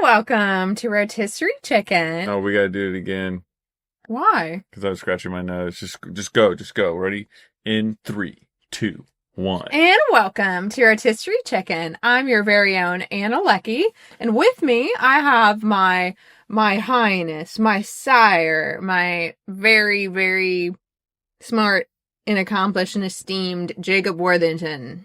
welcome to Rotisserie Chicken. Oh, we gotta do it again. Why? Because I was scratching my nose. Just go. Ready? In 3, 2, 1. And welcome to Rotisserie Chicken. I'm your very own Anna Lecky, and with me I have my highness, my sire, my very, very smart and accomplished and esteemed Jacob Worthington.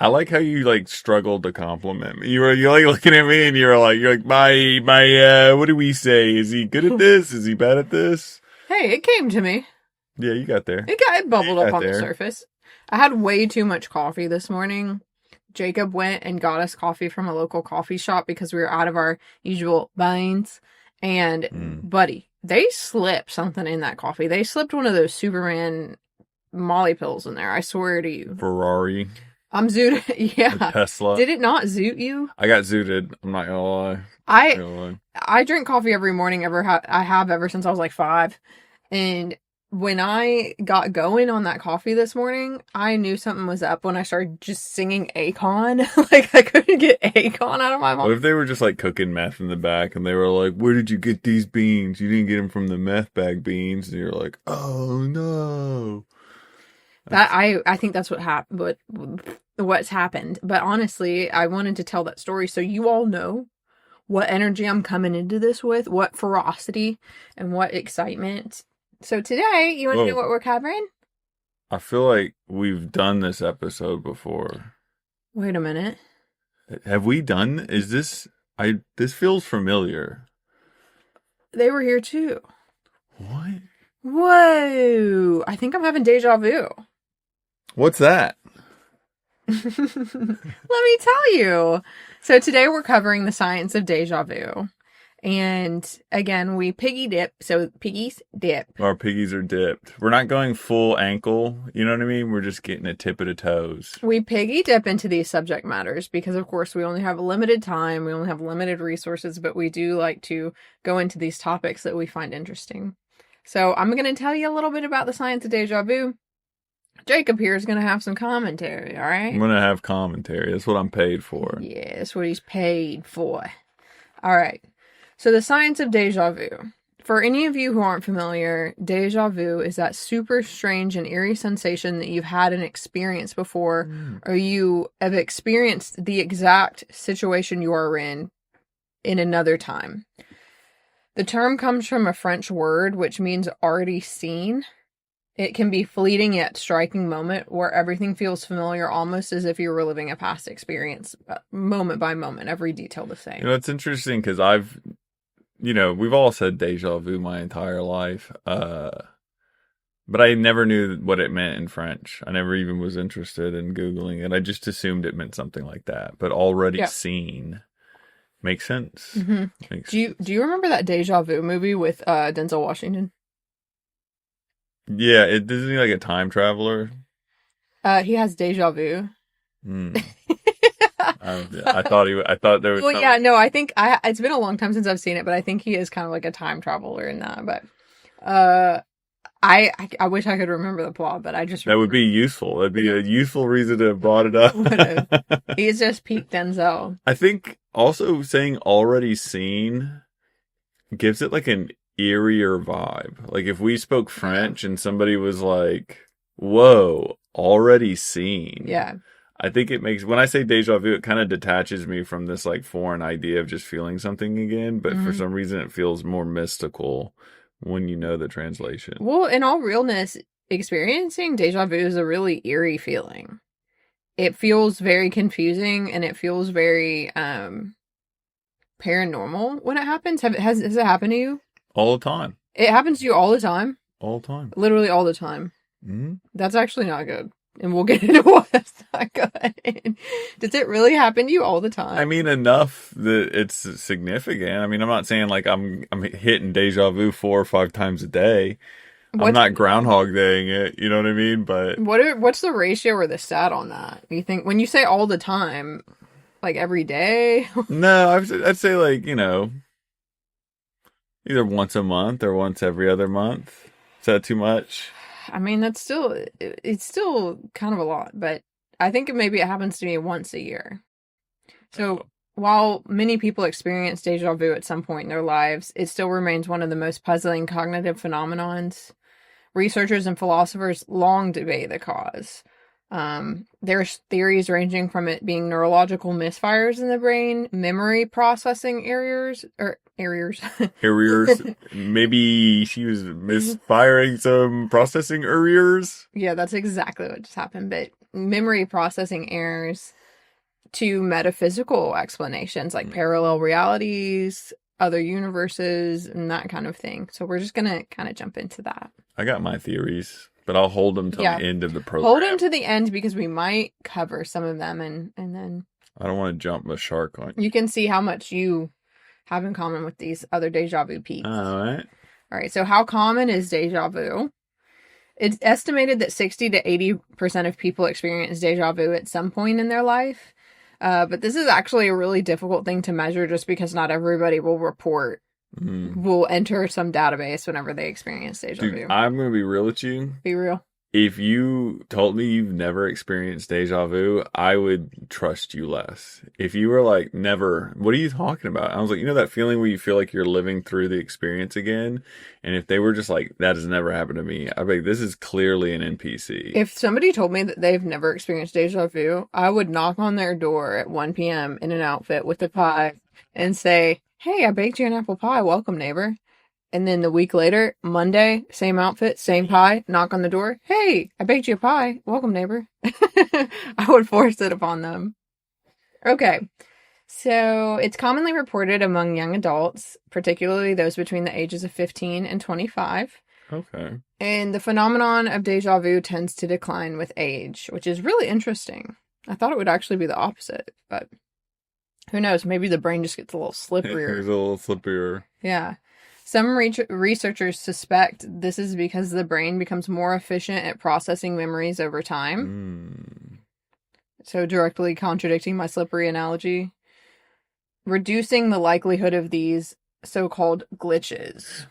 I like how you struggled to compliment me. You're looking at me and you're like my what do we say? Is he good at this? Is he bad at this? Hey, it came to me. Yeah, you got there. It bubbled up on there. the surface. I had way too much coffee this morning. Jacob went and got us coffee from a local coffee shop because we were out of our usual beans. And, buddy, they slipped something in that coffee. They slipped one of those Superman Molly pills in there. I swear to you. Ferrari. I'm zooted. Yeah. Or Tesla. Did it not zoot you? I got zooted. I'm not gonna lie. I drink coffee every morning. I have ever since I was like 5. And when I got going on that coffee this morning, I knew something was up when I started just singing Akon. Like, I couldn't get Akon out of my mouth. What if they were just cooking meth in the back and they were like, where did you get these beans? You didn't get them from the meth bag beans. And you're like, oh no. I think that's what's happened. But honestly, I wanted to tell that story so you all know what energy I'm coming into this with, what ferocity and what excitement. So today, you want to know what we're covering? I feel like we've done this episode before. Wait a minute. Have we done? This feels familiar. They were here too. What? Whoa. I think I'm having deja vu. What's that? Let me tell you. So today we're covering the science of deja vu. And again, we piggy dip. So piggies dip. Our piggies are dipped. We're not going full ankle. You know what I mean? We're just getting a tip of the toes. We piggy dip into these subject matters because, of course, we only have limited time. We only have limited resources, but we do like to go into these topics that we find interesting. So I'm going to tell you a little bit about the science of deja vu. Jacob here is going to have some commentary, all right? I'm going to have commentary. That's what I'm paid for. Yeah, that's what he's paid for. All right. So the science of deja vu. For any of you who aren't familiar, deja vu is that super strange and eerie sensation that you've had an experience before, or you have experienced the exact situation you are in another time. The term comes from a French word, which means already seen. It can be fleeting yet striking moment where everything feels familiar, almost as if you're reliving a past experience, moment by moment, every detail the same. You know, it's interesting because we've all said deja vu my entire life, but I never knew what it meant in French. I never even was interested in Googling it. I just assumed it meant something like that. But already seen makes sense. Mm-hmm. Do you remember that Déjà Vu movie with Denzel Washington? Yeah, isn't he like a time traveler? He has deja vu. I thought there was. Well, yeah, no, I think it's been a long time since I've seen it, but I think he is kind of like a time traveler in that. But I wish I could remember the plot, but I just that would be useful. That'd be a useful reason to have brought it up. He's just peak Denzel. I think also saying already seen gives it like an eerier vibe. Like if we spoke French and somebody was like, whoa, already seen. Yeah. I think it makes, when I say deja vu, it kind of detaches me from this like foreign idea of just feeling something again. But for some reason, it feels more mystical when you know the translation. Well, in all realness, experiencing deja vu is a really eerie feeling. It feels very confusing and it feels very paranormal when it happens. Has it happened to you? All the time. It happens to you all the time? All the time. Literally all the time. Mm-hmm. That's actually not good. And we'll get into why that's not good. Does it really happen to you all the time? I mean, enough that it's significant. I mean, I'm not saying like I'm hitting deja vu 4 or 5 times a day. I'm not Groundhog Daying it. You know what I mean? But what's the ratio or the stat on that? You think when you say all the time, like every day? No, I'd say like, either once a month or once every other month. Is that too much? I mean, it's still kind of a lot, but I think maybe it happens to me once a year. So while many people experience deja vu at some point in their lives, it still remains one of the most puzzling cognitive phenomenons. Researchers and philosophers long debate the cause. There's theories ranging from it being neurological misfires in the brain, memory processing errors. Errors. Maybe she was misfiring some processing errors. Yeah, that's exactly what just happened. But memory processing errors to metaphysical explanations like parallel realities, other universes, and that kind of thing. So we're just going to kind of jump into that. I got my theories, but I'll hold them till the end of the program. Hold them to the end because we might cover some of them and then... I don't want to jump the shark on you. You can see how much you have in common with these other deja vu peeps. All right, so how common is deja vu? It's estimated that 60 to 80% of people experience deja vu at some point in their life. But this is actually a really difficult thing to measure just because not everybody will will enter some database whenever they experience deja vu. I'm going to be real with you. Be real. If you told me you've never experienced deja vu, I would trust you less. If you were like, never, what are you talking about? I was like, you know that feeling where you feel like you're living through the experience again? And if they were just like, that has never happened to me, I'd be like, this is clearly an NPC. If somebody told me that they've never experienced deja vu, I would knock on their door at 1 p.m. in an outfit with a pie and say, hey, I baked you an apple pie. Welcome, neighbor. And then the week later, Monday, same outfit, same pie, knock on the door. Hey, I baked you a pie. Welcome, neighbor. I would force it upon them. Okay. So it's commonly reported among young adults, particularly those between the ages of 15 and 25. Okay. And the phenomenon of deja vu tends to decline with age, which is really interesting. I thought it would actually be the opposite, but who knows? Maybe the brain just gets a little slipperier. It's a little slipperier. Yeah. Some researchers suspect this is because the brain becomes more efficient at processing memories over time. So directly contradicting my slippery analogy. Reducing the likelihood of these so-called glitches.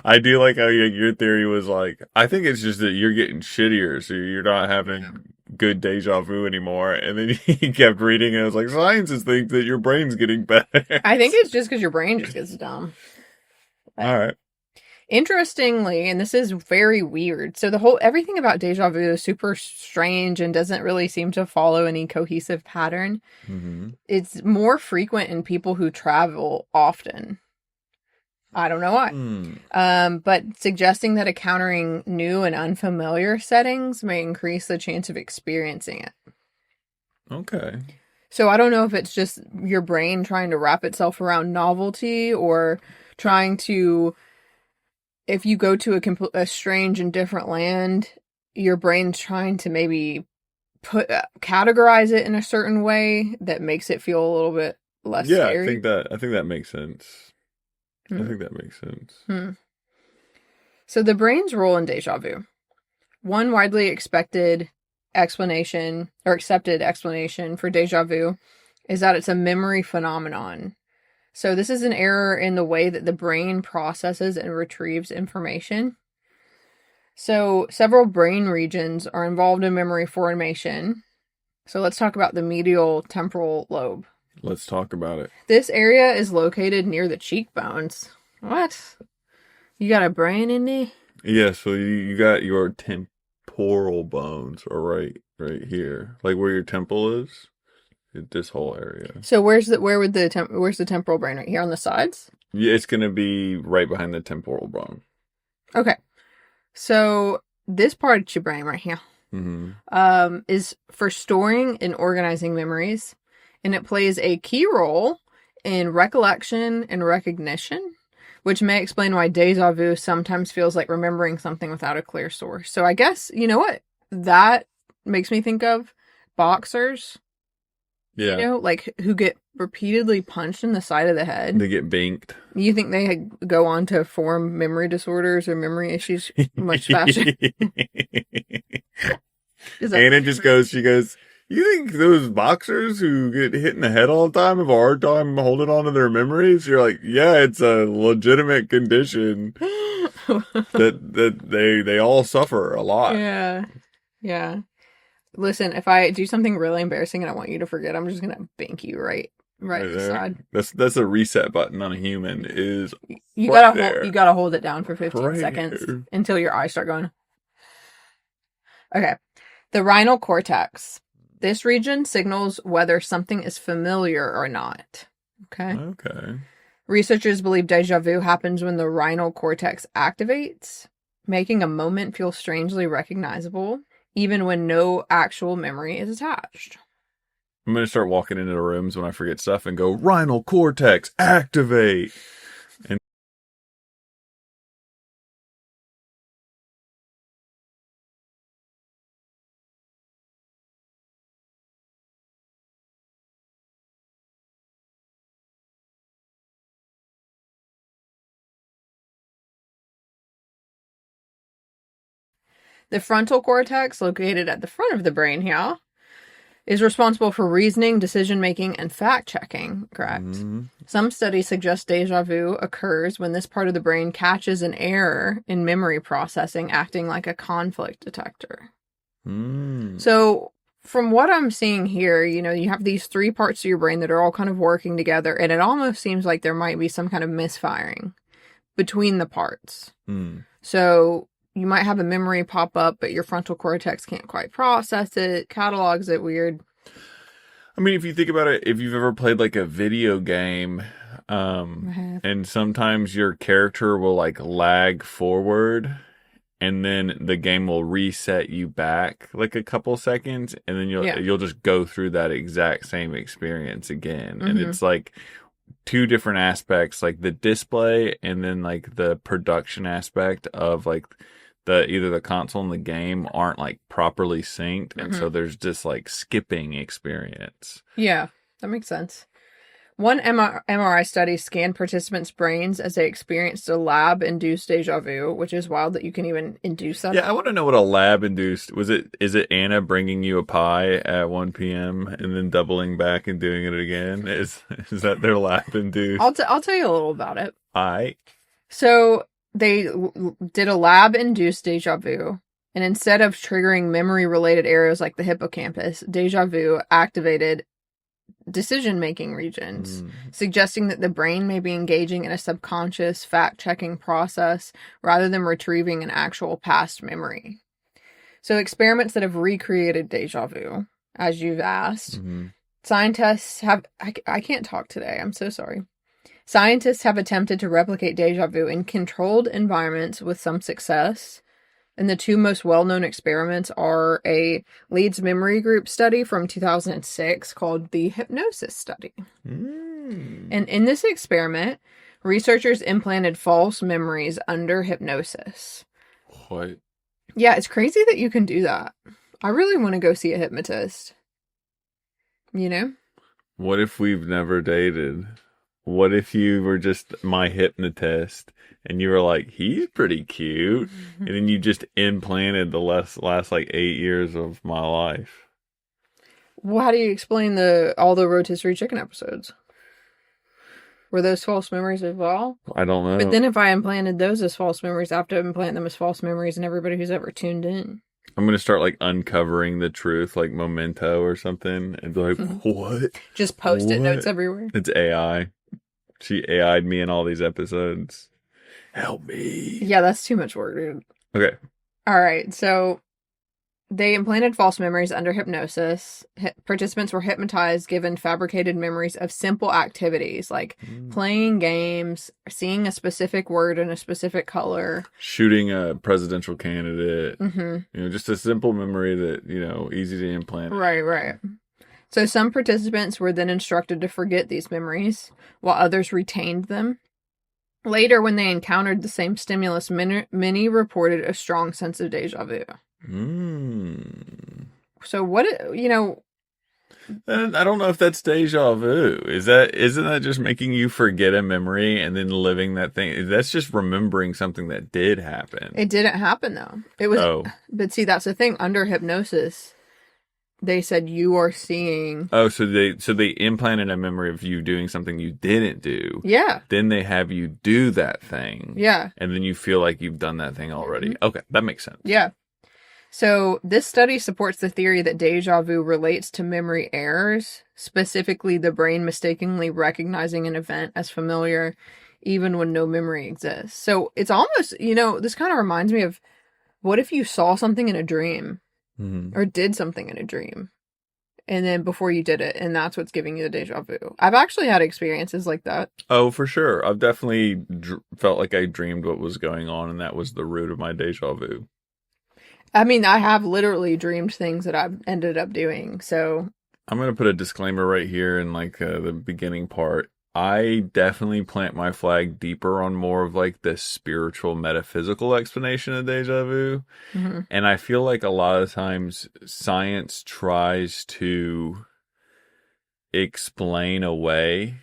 I do like how your theory was like, I think it's just that you're getting shittier, so you're not having good deja vu anymore. And then he kept reading and it was like, scientists think that your brain's getting better. I think it's just because your brain just gets dumb. All right. Interestingly, and this is very weird, so everything about deja vu is super strange and doesn't really seem to follow any cohesive pattern. It's more frequent in people who travel often. I don't know why. But suggesting that encountering new and unfamiliar settings may increase the chance of experiencing it. Okay. So I don't know if it's just your brain trying to wrap itself around novelty or trying to, if you go to a strange and different land, your brain's trying to maybe categorize it in a certain way that makes it feel a little bit less scary. I think that makes sense. I think that makes sense. So the brain's role in deja vu. One widely accepted explanation for deja vu is that it's a memory phenomenon. So this is an error in the way that the brain processes and retrieves information. So several brain regions are involved in memory formation. So let's talk about the medial temporal lobe. Let's talk about it. This area is located near the cheekbones. What? You got a brain in there? Yeah, so you got your temporal bones are right here. Like where your temple is. This whole area. So where's the temporal brain? Right here on the sides? Yeah, it's going to be right behind the temporal bone. Okay. So this part of your brain right here is for storing and organizing memories. And it plays a key role in recollection and recognition, which may explain why deja vu sometimes feels like remembering something without a clear source. So I guess, you know what? That makes me think of boxers. Yeah. You know, like who get repeatedly punched in the side of the head. They get banked. You think they go on to form memory disorders or memory issues much faster? Anna just goes, she goes, you think those boxers who get hit in the head all the time have a hard time holding on to their memories? You're like, yeah, it's a legitimate condition that they all suffer a lot. Yeah. Yeah. Listen, if I do something really embarrassing and I want you to forget, I'm just going to bank you right Right Right there. side. That's a reset button on a human. Is You right gotta there. you gotta hold it down for 15 Right seconds here. until your eyes start going. Okay. The rhinal cortex. This region signals whether something is familiar or not. Okay. Okay. Researchers believe déjà vu happens when the rhinal cortex activates, making a moment feel strangely recognizable, even when no actual memory is attached. I'm gonna start walking into the rooms when I forget stuff and go, rhinal cortex activate. And The frontal cortex, located at the front of the brain here, is responsible for reasoning, decision making, and fact checking. Correct. Some studies suggest déjà vu occurs when this part of the brain catches an error in memory processing, acting like a conflict detector. So, from what I'm seeing here, you have these three parts of your brain that are all kind of working together, and it almost seems like there might be some kind of misfiring between the parts. So, you might have a memory pop up, but your frontal cortex can't quite process it, catalogs it weird. I mean, if you think about it, if you've ever played like a video game, and sometimes your character will like lag forward, and then the game will reset you back like a couple seconds, and then you'll just go through that exact same experience again. And it's like two different aspects, like the display and then like the production aspect of like either the console and the game aren't like properly synced, and so there's just like skipping experience. Yeah, that makes sense. One MRI study scanned participants' brains as they experienced a lab-induced déjà vu, which is wild that you can even induce that. Yeah, I want to know what a lab-induced was. Is it Anna bringing you a pie at 1 p.m. and then doubling back and doing it again? Is that their lab-induced? I'll tell you a little about it. So they did a lab-induced déjà vu, and instead of triggering memory-related areas like the hippocampus, déjà vu activated decision-making regions, suggesting that the brain may be engaging in a subconscious fact-checking process rather than retrieving an actual past memory. So experiments that have recreated déjà vu, as you've asked, scientists have... I can't talk today, I'm so sorry. Scientists have attempted to replicate déjà vu in controlled environments with some success. And the two most well-known experiments are a Leeds Memory Group study from 2006 called the Hypnosis Study. And in this experiment, researchers implanted false memories under hypnosis. What? Yeah, it's crazy that you can do that. I really want to go see a hypnotist. What if we've never dated? What if you were just my hypnotist and you were like, he's pretty cute, and then you just implanted the last like 8 years of my life? Well, how do you explain all the Rotisserie Chicken episodes? Were those false memories as well? I don't know. But then if I implanted those as false memories, I have to implant them as false memories in everybody who's ever tuned in. I'm going to start like uncovering the truth, like Memento or something, and be like, what? Just post-it notes everywhere. It's AI. She AI'd me in all these episodes. Help me. Yeah, that's too much work, dude. Okay. All right, so they implanted false memories under hypnosis. Participants were hypnotized, given fabricated memories of simple activities like playing games, seeing a specific word in a specific color, shooting a presidential candidate. Just a simple memory that, easy to implant. Right. So some participants were then instructed to forget these memories, while others retained them. Later, when they encountered the same stimulus, many reported a strong sense of déjà vu. So what, I don't know if that's déjà vu. Isn't that just making you forget a memory and then living that thing? That's just remembering something that did happen. It didn't happen though. It was, but see, that's the thing. Under hypnosis, they said you are seeing. Oh, so they implanted a memory of you doing something you didn't do. Yeah. Then they have you do that thing. Yeah. And then you feel like you've done that thing already. Okay, that makes sense. Yeah. So, this study supports the theory that deja vu relates to memory errors, specifically the brain mistakenly recognizing an event as familiar even when no memory exists. So, it's almost, this kind of reminds me of what if you saw something in a dream or did something in a dream and then before you did it, and that's what's giving you the deja vu. I've actually had experiences like that. Oh, for sure. I've definitely felt like I dreamed what was going on, and that was the root of my deja vu. I mean, I have literally dreamed things that I've ended up doing. So I'm going to put a disclaimer right here in like the beginning part. I definitely plant my flag deeper on more of like the spiritual metaphysical explanation of deja vu. mm-hmm. And I feel like a lot of times science tries to explain away,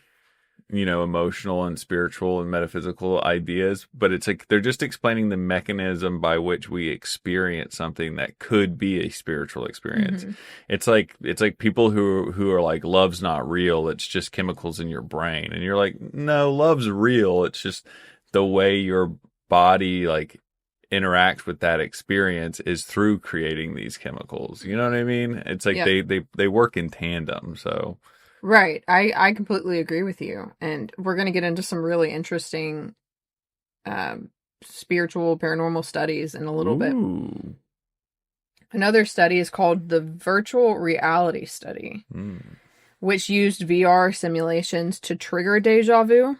emotional and spiritual and metaphysical ideas, but it's like they're just explaining the mechanism by which we experience something that could be a spiritual experience. Mm-hmm. It's like people who are like, love's not real, it's just chemicals in your brain. And you're like, no, love's real. It's just the way your body like interacts with that experience is through creating these chemicals. You know what I mean? It's like they work in tandem. So Right. I completely agree with you. And we're going to get into some really interesting spiritual paranormal studies in a little bit. Another study is called the Virtual Reality Study, which used VR simulations to trigger deja vu.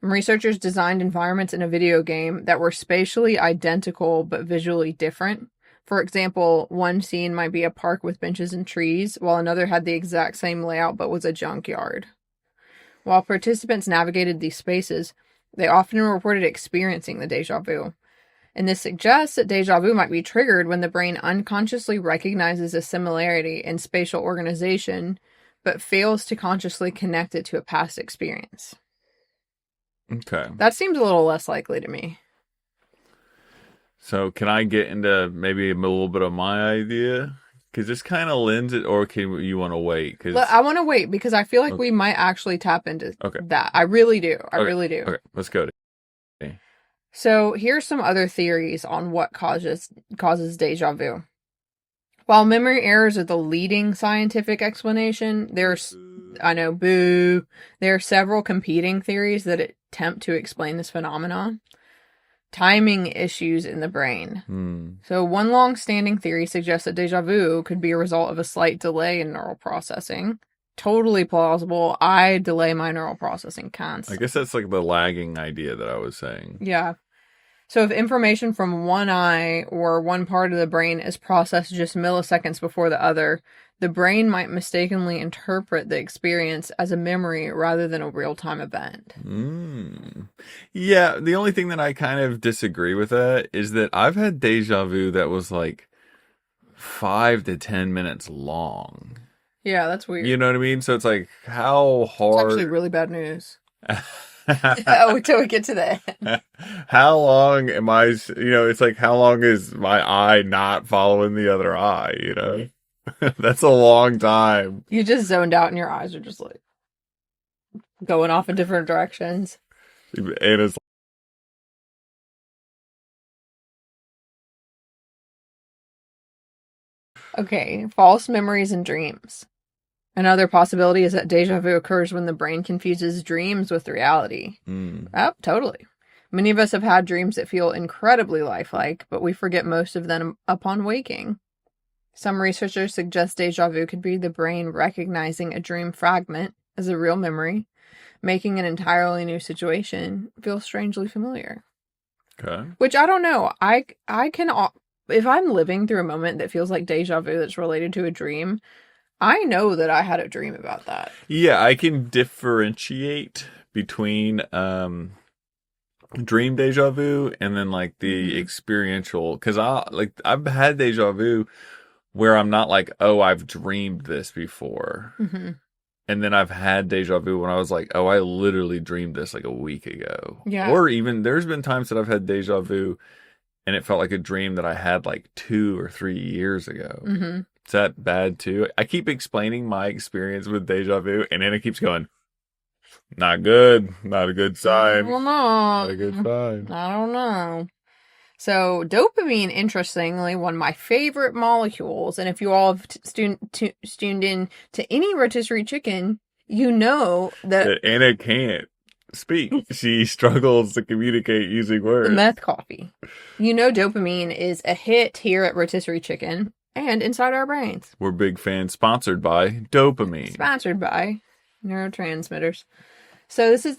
And researchers designed environments in a video game that were spatially identical but visually different. For example, one scene might be a park with benches and trees, while another had the exact same layout but was a junkyard. While participants navigated these spaces, they often reported experiencing the deja vu. And this suggests that deja vu might be triggered when the brain unconsciously recognizes a similarity in spatial organization, but fails to consciously connect it to a past experience. Okay. That seems a little less likely to me. So can I get into maybe a little bit of my idea? Because this kind of lends it, or can you want to wait? Cause... I want to wait because I feel like we might actually tap into that. I really do. I really do. Okay, let's go. So here's some other theories on what causes deja vu. While memory errors are the leading scientific explanation, there are several competing theories that attempt to explain this phenomenon. Timing issues in the brain. So one long-standing theory suggests that deja vu could be a result of a slight delay in neural processing. Totally plausible. I delay my neural processing constantly. I guess that's like the lagging idea that I was saying. Yeah. So if information from one eye or one part of the brain is processed just milliseconds before the other, the brain might mistakenly interpret the experience as a memory rather than a real-time event. Yeah, the only thing that I kind of disagree with that is that I've had deja vu that was like 5 to 10 minutes long. Yeah, that's weird. You know what I mean? So it's like, how hard... It's actually really bad news. Until we get to that. How long am I, it's like, how long is my eye not following the other eye, That's a long time. You just zoned out and your eyes are just like going off in different directions. And it's okay, false memories and dreams. Another possibility is that deja vu occurs when the brain confuses dreams with reality. Oh, totally. Many of us have had dreams that feel incredibly lifelike, but we forget most of them upon waking. Some researchers suggest deja vu could be the brain recognizing a dream fragment as a real memory, making an entirely new situation feel strangely familiar. Okay. Which I don't know. I can, if I'm living through a moment that feels like deja vu that's related to a dream, I know that I had a dream about that. Yeah, I can differentiate between dream deja vu and then like the experiential, because I've had deja vu where I'm not like, oh, I've dreamed this before. And then I've had deja vu when I was like, oh, I literally dreamed this like a week ago. Yeah. Or even there's been times that I've had deja vu and it felt like a dream that I had like 2 or 3 years ago. Is that bad too? I keep explaining my experience with deja vu and then it keeps going, not good. Not a good sign. Well, no. Not a good sign. I don't know. So dopamine, interestingly, one of my favorite molecules, and if you all have tuned in to any rotisserie chicken, you know that Anna can't speak. She struggles to communicate using words. the meth coffee. You know dopamine is a hit here at Rotisserie Chicken and inside our brains. We're big fans. Sponsored by dopamine. Sponsored by neurotransmitters. So this is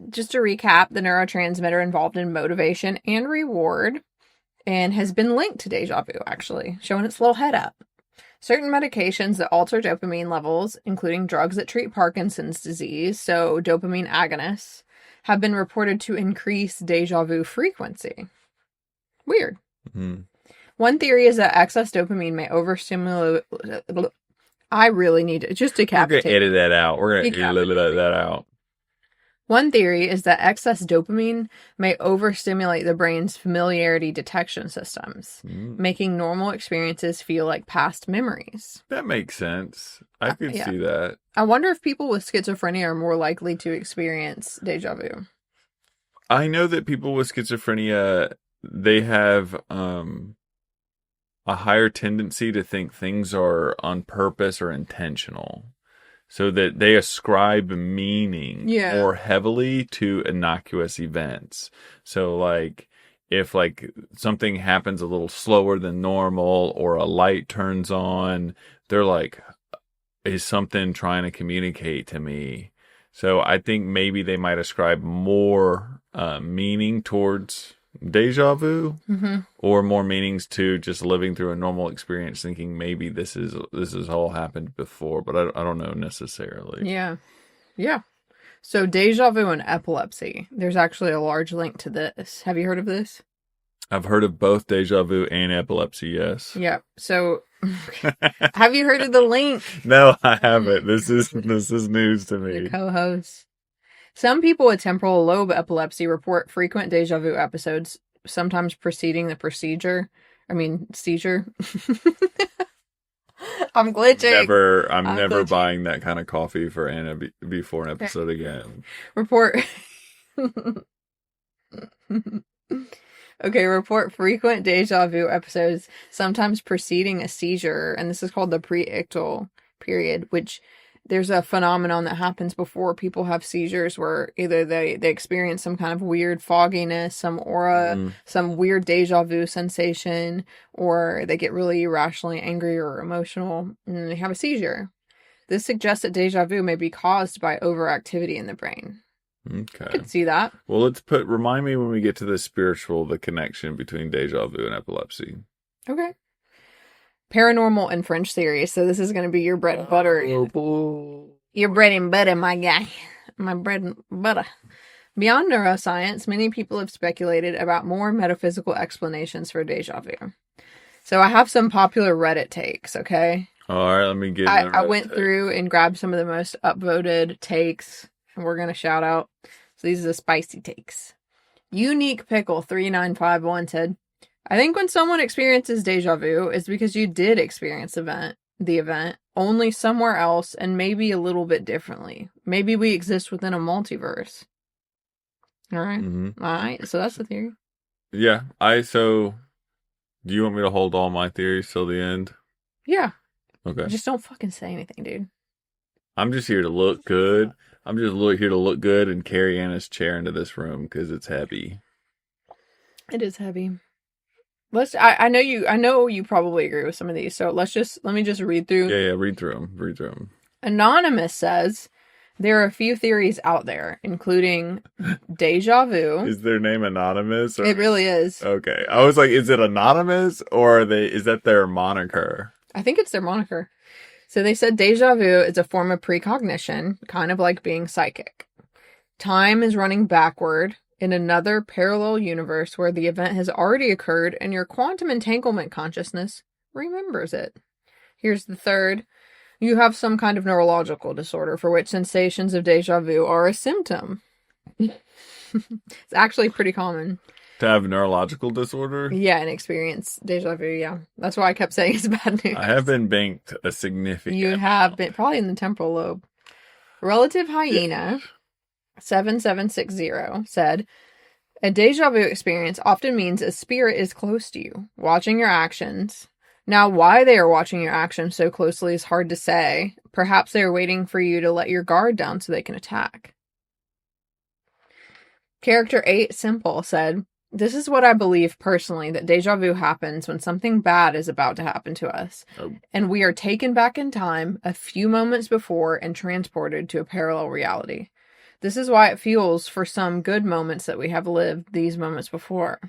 just to recap, the neurotransmitter involved in motivation and reward, and has been linked to déjà vu, actually, showing its little head up. Certain medications that alter dopamine levels, including drugs that treat Parkinson's disease, so dopamine agonists, have been reported to increase déjà vu frequency. Weird. Mm-hmm. One theory is that excess dopamine may overstimulate. I really need to just decapitate. We're going to edit that out. We're going to edit that out. One theory is that excess dopamine may overstimulate the brain's familiarity detection systems, making normal experiences feel like past memories. That makes sense. I could see that. I wonder if people with schizophrenia are more likely to experience déjà vu. I know that people with schizophrenia, they have a higher tendency to think things are on purpose or intentional. So that they ascribe meaning more heavily to innocuous events. So like if like something happens a little slower than normal or a light turns on, they're like, is something trying to communicate to me? So I think maybe they might ascribe more meaning towards déjà vu, or more meanings to just living through a normal experience, thinking maybe this is all happened before, but I don't know necessarily. Yeah. So déjà vu and epilepsy. There's actually a large link to this. Have you heard of this? I've heard of both déjà vu and epilepsy. Yes. Yeah. So, have you heard of the link? No, I haven't. This is news to me. Your co-host. Some people with temporal lobe epilepsy report frequent déjà vu episodes, sometimes preceding the seizure. I'm glitching. I'm never buying that kind of coffee for Anna before an episode again. Report frequent déjà vu episodes, sometimes preceding a seizure, and this is called the pre-ictal period, which there's a phenomenon that happens before people have seizures where either they experience some kind of weird fogginess, some aura, some weird déjà vu sensation, or they get really irrationally angry or emotional and then they have a seizure. This suggests that déjà vu may be caused by overactivity in the brain. Okay. I could see that. Well, remind me when we get to the connection between déjà vu and epilepsy. Okay. Paranormal and French theory. So this is going to be your bread and butter. Your bread and butter, my guy. My bread and butter. Beyond neuroscience, many people have speculated about more metaphysical explanations for déjà vu. So I have some popular Reddit takes, okay? All right, let me get I went through and grabbed some of the most upvoted takes, and we're going to shout out. So these are the spicy takes. Unique Pickle 3951 said, I think when someone experiences déjà vu, it's because you did experience the event, only somewhere else and maybe a little bit differently. Maybe we exist within a multiverse. All right. Mm-hmm. All right. So that's the theory. Yeah. Do you want me to hold all my theories till the end? Yeah. Okay. Just don't fucking say anything, dude. I'm just here to look good. I'm just here to look good and carry Anna's chair into this room because it's heavy. It is heavy. I know you probably agree with some of these, so let me just read through. Yeah, read through them. Anonymous says, there are a few theories out there, including déjà vu. Is their name Anonymous? It really is. Okay. I was like, is it Anonymous or is that their moniker? I think it's their moniker. So they said déjà vu is a form of precognition, kind of like being psychic. Time is running backward in another parallel universe where the event has already occurred and your quantum entanglement consciousness remembers it. Here's the third. You have some kind of neurological disorder for which sensations of déjà vu are a symptom. It's actually pretty common. To have a neurological disorder? Yeah, and experience déjà vu, yeah. That's why I kept saying it's bad news. I have been banked a significant... You have been, probably in the temporal lobe. Relative Hyena... 7760 said, A déjà vu experience often means a spirit is close to you, watching your actions. Now, why they are watching your actions so closely is hard to say. Perhaps they are waiting for you to let your guard down so they can attack. Character 8 Simple said, "This is what I believe personally, that déjà vu happens when something bad is about to happen to us, and we are taken back in time a few moments before and transported to a parallel reality. This is why it feels for some good moments that we have lived these moments before.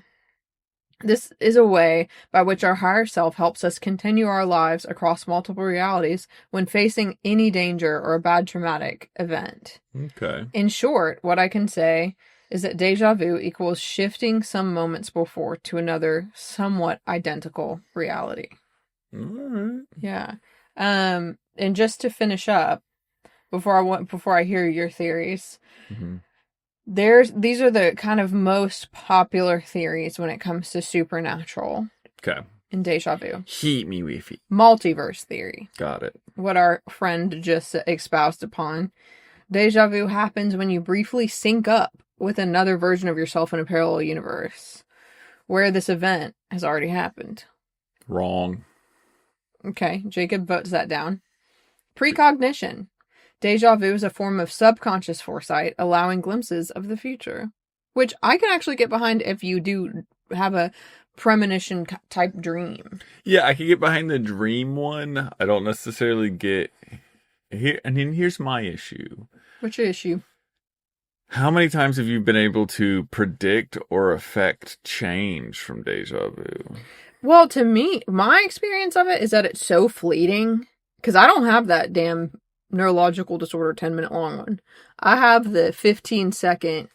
This is a way by which our higher self helps us continue our lives across multiple realities when facing any danger or a bad traumatic event." Okay. In short, what I can say is that déjà vu equals shifting some moments before to another somewhat identical reality. All right. Yeah. And just to finish up, before I hear your theories, Mm-hmm. these are the kind of most popular theories when it comes to supernatural Okay. and déjà vu. Heat me with it. Multiverse theory, Got it. what our friend just espoused upon. Déjà vu happens when you briefly sync up with another version of yourself in a parallel universe where this event has already happened. Wrong. Okay, Jacob votes that down. Precognition. Déjà vu is a form of subconscious foresight, allowing glimpses of the future. Which I can actually get behind if you do have a premonition type dream. Yeah, I can get behind the dream one. I don't necessarily get here. I mean, here's my issue. What's your issue? How many times have you been able to predict or affect change from déjà vu? Well, to me, my experience of it is that it's so fleeting. Because I don't have that damn neurological disorder 10-minute long one. I have the 15-second,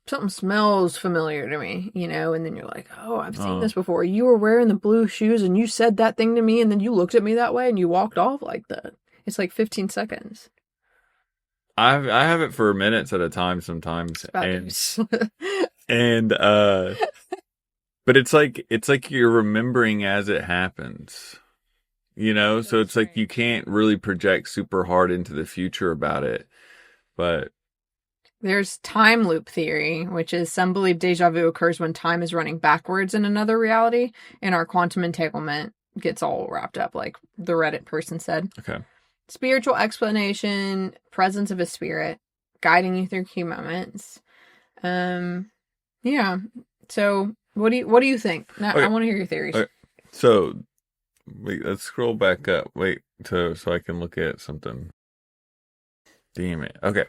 something smells familiar to me, and then you're like, oh, I've seen this before. You were wearing the blue shoes and you said that thing to me and then you looked at me that way and you walked off like that. It's like 15 seconds. I have it for minutes at a time sometimes, and but it's like you're remembering as it happens, so it's like you can't really project super hard into the future about it. But there's time loop theory, which is some believe déjà vu occurs when time is running backwards in another reality, and our quantum entanglement gets all wrapped up, like the Reddit person said. Okay. Spiritual explanation, presence of a spirit, guiding you through key moments. Yeah. So what do you think? Now, okay. I want to hear your theories. Okay. So wait, let's scroll back up. So I can look at something. Damn it. Okay.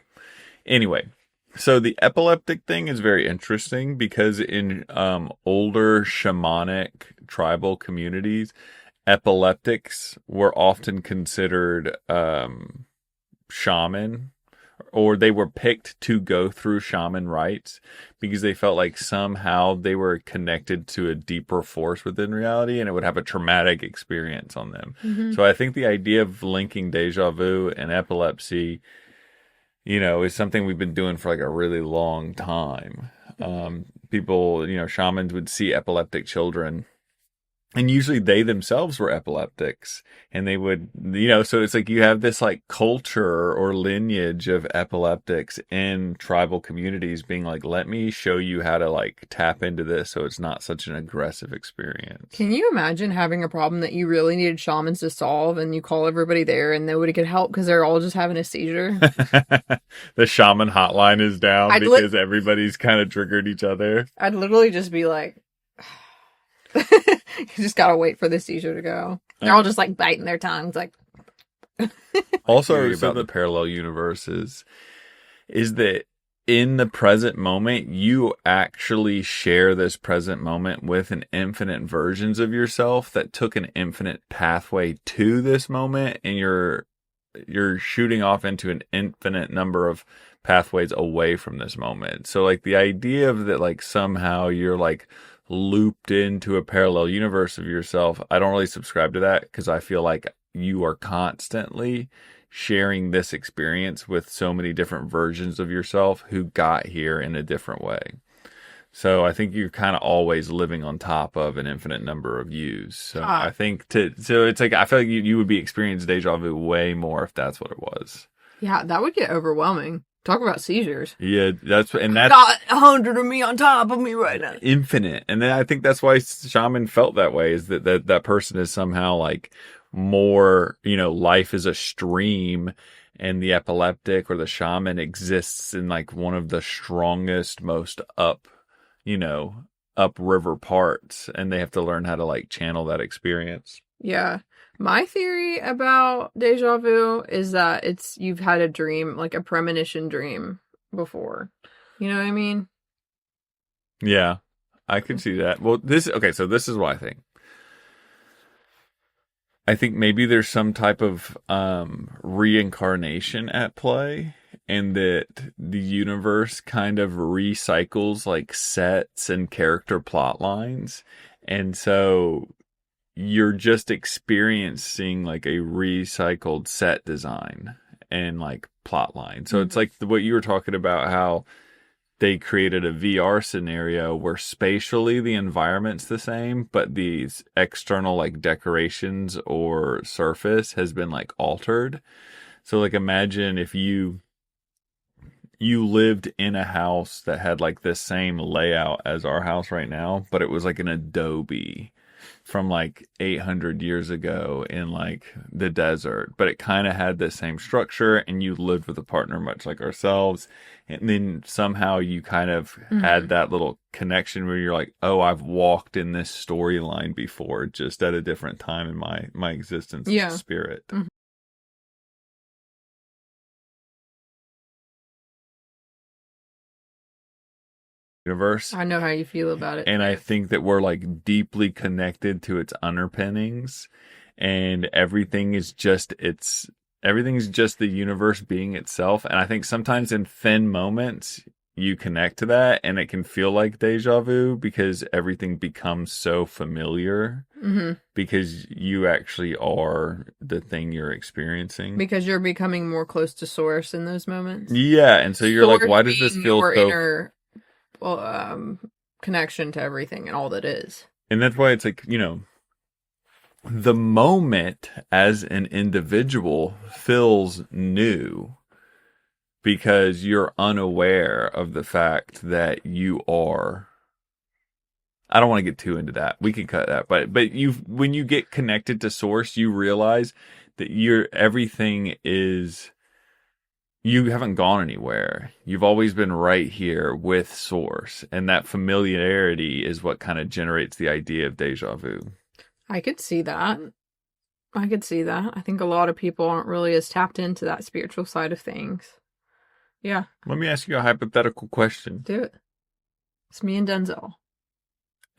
Anyway, so the epileptic thing is very interesting because in older shamanic tribal communities, epileptics were often considered shaman, or they were picked to go through shaman rites because they felt like somehow they were connected to a deeper force within reality and it would have a traumatic experience on them. Mm-hmm. So I think the idea of linking déjà vu and epilepsy, is something we've been doing for like a really long time. People, shamans would see epileptic children. And usually they themselves were epileptics, and they would, so it's like you have this like culture or lineage of epileptics in tribal communities being like, let me show you how to like tap into this so it's not such an aggressive experience. Can you imagine having a problem that you really needed shamans to solve and you call everybody there and nobody could help because they're all just having a seizure? The shaman hotline is down because everybody's kind of triggered each other. I'd literally just be like, you just gotta wait for the seizure to go. They're all just like biting their tongues, like. Also, about the parallel universes is that in the present moment, you actually share this present moment with an infinite versions of yourself that took an infinite pathway to this moment, and you're shooting off into an infinite number of pathways away from this moment. So, like the idea of that, like somehow you're like looped into a parallel universe of yourself, I don't really subscribe to that because I feel like you are constantly sharing this experience with so many different versions of yourself who got here in a different way. So I think you're kind of always living on top of an infinite number of yous. So I think so it's like I feel like you would be experiencing déjà vu way more if that's what it was. Yeah, that would get overwhelming Talk about seizures. Yeah, that's Got 100 of me on top of me right now. Infinite. And then I think that's why shaman felt that way, is that person is somehow like more, life is a stream, and the epileptic or the shaman exists in like one of the strongest, most upriver parts, and they have to learn how to like channel that experience. Yeah. My theory about déjà vu is that you've had a dream, like a premonition dream before. You know what I mean? Yeah, I could see that. Well, so this is what I think. I think maybe there's some type of reincarnation at play, and that the universe kind of recycles like sets and character plot lines. And so you're just experiencing like a recycled set design and like plot line. So it's like what you were talking about, how they created a VR scenario where spatially the environment's the same, but these external like decorations or surface has been like altered. So like imagine if you lived in a house that had like the same layout as our house right now, but it was like an adobe from like 800 years ago in like the desert, but it kind of had the same structure, and you lived with a partner much like ourselves. And then somehow you kind of had that little connection where you're like, oh, I've walked in this storyline before, just at a different time in my existence spirit. Mm-hmm. Universe. I know how you feel about it. And I think that we're like deeply connected to its underpinnings, and everything is just the universe being itself. And I think sometimes in thin moments you connect to that, and it can feel like deja vu because everything becomes so familiar, because you actually are the thing you're experiencing. Because you're becoming more close to source in those moments. Yeah, and so you're like, why does this feel so inner connection to everything and all that is? And that's why it's like, the moment as an individual feels new, because you're unaware of the fact that you are. I don't want to get too into that. We can cut that. But when you get connected to source, you realize that everything is. You haven't gone anywhere. You've always been right here with source. And that familiarity is what kind of generates the idea of deja vu. I could see that. I think a lot of people aren't really as tapped into that spiritual side of things. Yeah. Let me ask you a hypothetical question. Do it. It's me and Denzel.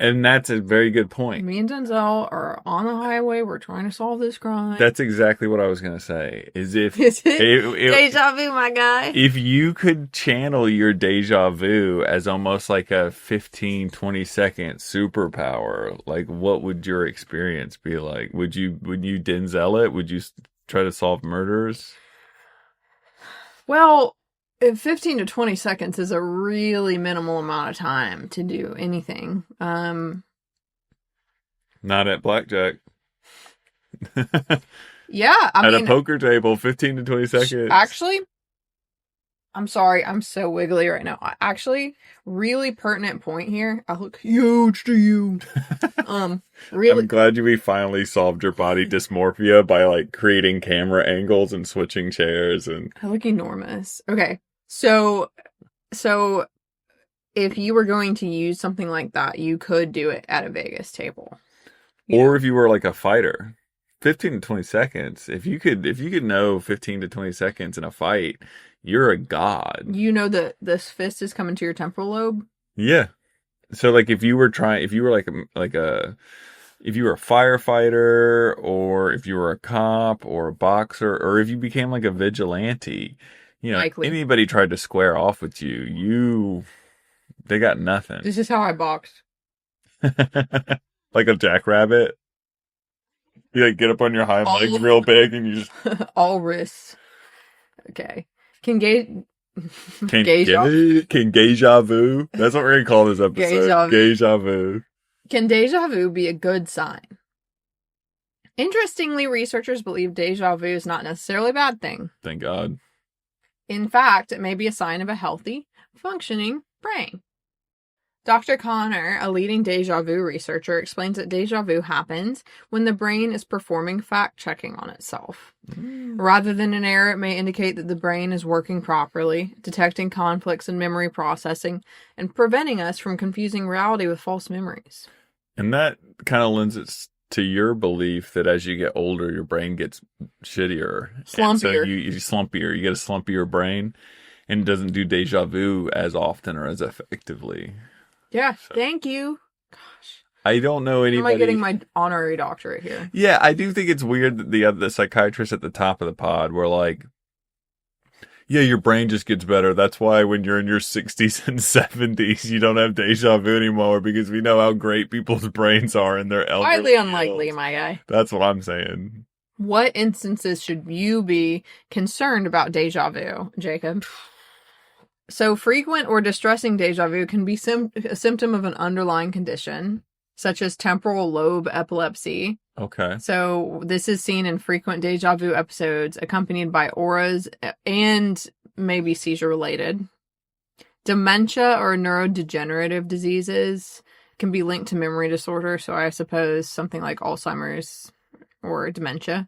And that's a very good point. Me and Denzel are on the highway. We're trying to solve this crime. That's exactly what I was going to say. Is if deja vu, my guy. If you could channel your deja vu as almost like a 15, 20-second superpower, like what would your experience be like? Would you Denzel it? Would you try to solve murders? Well, 15 to 20 seconds is a really minimal amount of time to do anything. Not at blackjack. Yeah, I mean, a poker table, 15 to 20 seconds. Actually, I'm sorry, I'm so wiggly right now. Actually, really pertinent point here. I look huge to you. Really. I'm glad we finally solved your body dysmorphia by like creating camera angles and switching chairs, and I look enormous. Okay. So if you were going to use something like that, you could do it at a Vegas table. Or if you were like a fighter, 15 to 20 seconds. If you could know 15 to 20 seconds in a fight, you're a god. You know that this fist is coming to your temporal lobe? Yeah. So like if you were a firefighter, or if you were a cop or a boxer, or if you became like a vigilante, likely. Anybody tried to square off with you, they got nothing. This is how I boxed. Like a jackrabbit. You like get up on your hind legs real big and you just all wrists. Okay. Can deja vu? That's what we're gonna call this episode. Deja vu. Can deja vu be a good sign? Interestingly, researchers believe deja vu is not necessarily a bad thing. Thank God. In fact, it may be a sign of a healthy, functioning brain. Dr. Connor, a leading déjà vu researcher, explains that déjà vu happens when the brain is performing fact-checking on itself. Rather than an error, it may indicate that the brain is working properly, detecting conflicts in memory processing, and preventing us from confusing reality with false memories. And that kind of lends it to your belief that as you get older, your brain gets shittier. Slumpier. So you slumpier. You get a slumpier brain, and it doesn't do déjà vu as often or as effectively. Yeah, thank you. Gosh. I don't know anybody. Am I getting my honorary doctorate here? Yeah, I do think it's weird that the psychiatrists at the top of the pod were like, yeah, your brain just gets better. That's why when you're in your 60s and 70s, you don't have déjà vu anymore, because we know how great people's brains are in their elderly Highly years. unlikely, my guy. That's what I'm saying. What instances should you be concerned about déjà vu, Jacob? So, frequent or distressing déjà vu can be a symptom of an underlying condition, such as temporal lobe epilepsy. Okay. So, this is seen in frequent déjà vu episodes accompanied by auras and maybe seizure-related. Dementia or neurodegenerative diseases can be linked to memory disorder, so I suppose something like Alzheimer's or dementia.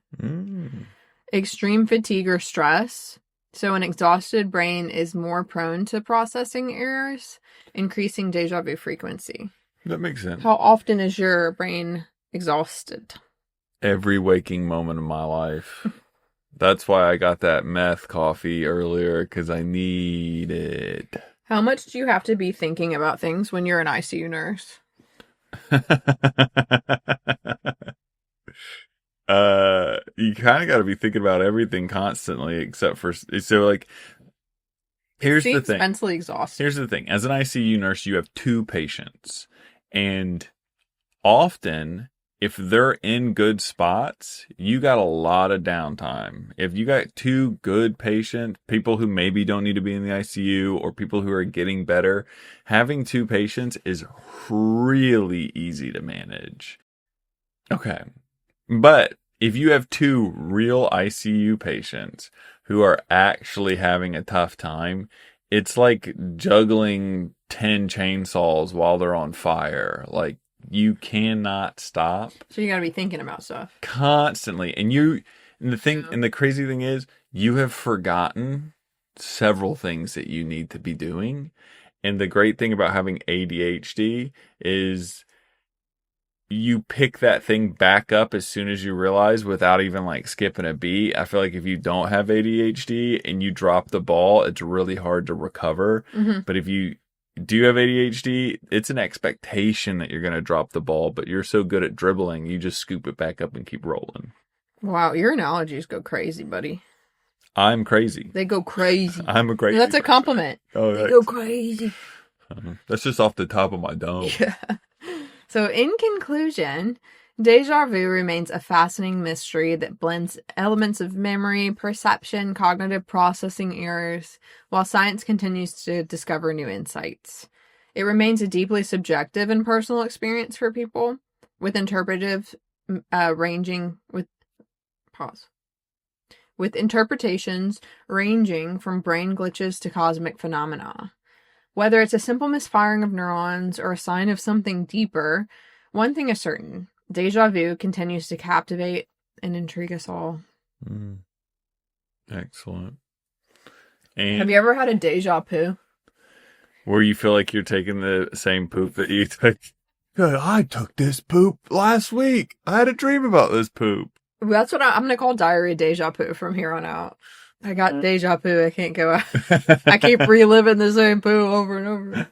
Extreme fatigue or stress. So an exhausted brain is more prone to processing errors, increasing déjà vu frequency. That makes sense. How often is your brain exhausted? Every waking moment of my life. That's why I got that meth coffee earlier, because I need it. How much do you have to be thinking about things when you're an ICU nurse? You kind of got to be thinking about everything constantly, except for, so like, here's the thing. Mentally exhausted. Here's the thing. As an ICU nurse, you have two patients, and often, if they're in good spots, you got a lot of downtime. If you got two good patients, people who maybe don't need to be in the ICU, or people who are getting better, having two patients is really easy to manage. Okay. But if you have two real ICU patients who are actually having a tough time, it's like juggling 10 chainsaws while they're on fire. Like, you cannot stop. So you gotta be thinking about stuff constantly. And the crazy thing is, you have forgotten several things that you need to be doing. And the great thing about having ADHD is you pick that thing back up as soon as you realize, without even like skipping a beat. I feel like if you don't have ADHD and you drop the ball, it's really hard to recover. But if you do have ADHD, it's an expectation that you're going to drop the ball, but you're so good at dribbling, you just scoop it back up and keep rolling. Wow, your analogies go crazy, buddy. I'm crazy. They go crazy. I'm a crazy That's a compliment. Oh, they go crazy. That's just off the top of my dome. Yeah. So, in conclusion, déjà vu remains a fascinating mystery that blends elements of memory, perception, cognitive processing errors, while science continues to discover new insights. It remains a deeply subjective and personal experience for people, with interpretations ranging from brain glitches to cosmic phenomena. Whether it's a simple misfiring of neurons or a sign of something deeper, one thing is certain: déjà vu continues to captivate and intrigue us all. Excellent. And have you ever had a déjà vu? Where you feel like you're taking the same poop that you took? I took this poop last week. I had a dream about this poop. That's what I'm going to call diarrhea déjà vu from here on out. I got déjà vu. I can't go out. I keep reliving the same poo over and over.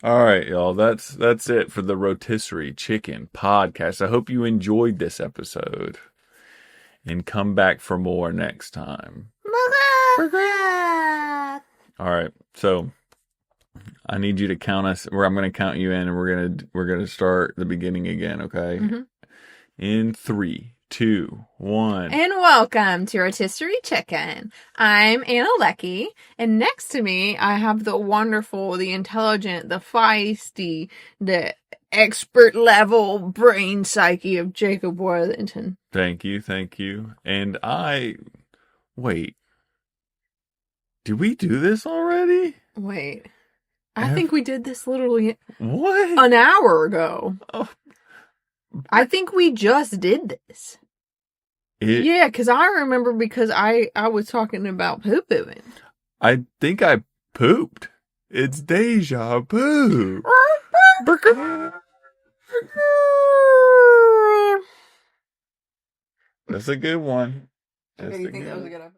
All right, y'all. That's it for the Rotisserie Chicken podcast. I hope you enjoyed this episode, and come back for more next time. All right. So I need you to count us. Where I'm going to count you in, and we're gonna start the beginning again. Okay. In 3, 2, 1. And welcome to Rotisserie Chicken. I'm Anna Leckie, and next to me I have the wonderful, the intelligent, the feisty, the expert level brain psyche of Jacob Worthington. Thank you. And I Wait. Did we do this already? Wait. I think we did this literally What? an hour ago. Oh. I think we just did this. Yeah, because I remember because I was talking about poo-pooing. I think I pooped. It's deja vu. That's a good one. Okay, you think that was a good episode?